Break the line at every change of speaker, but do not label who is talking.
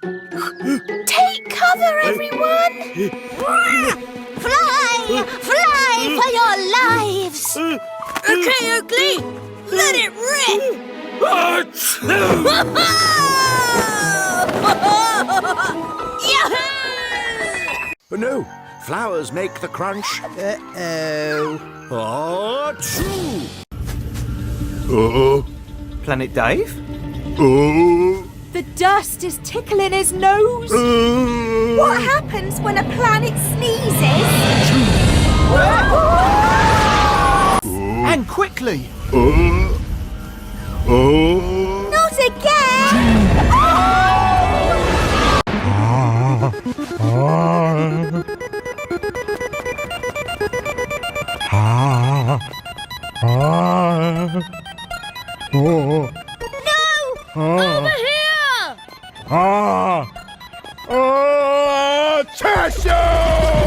Take cover, everyone! Fly! Fly for your lives! Okay, Oakley! Let it rip! Yahoo!
No, flowers make the crunch. Achoo!
Planet Dave?
The dust is tickling his nose. What happens when a planet sneezes?
And quickly!
Not again! No! Over here!
Cheshire!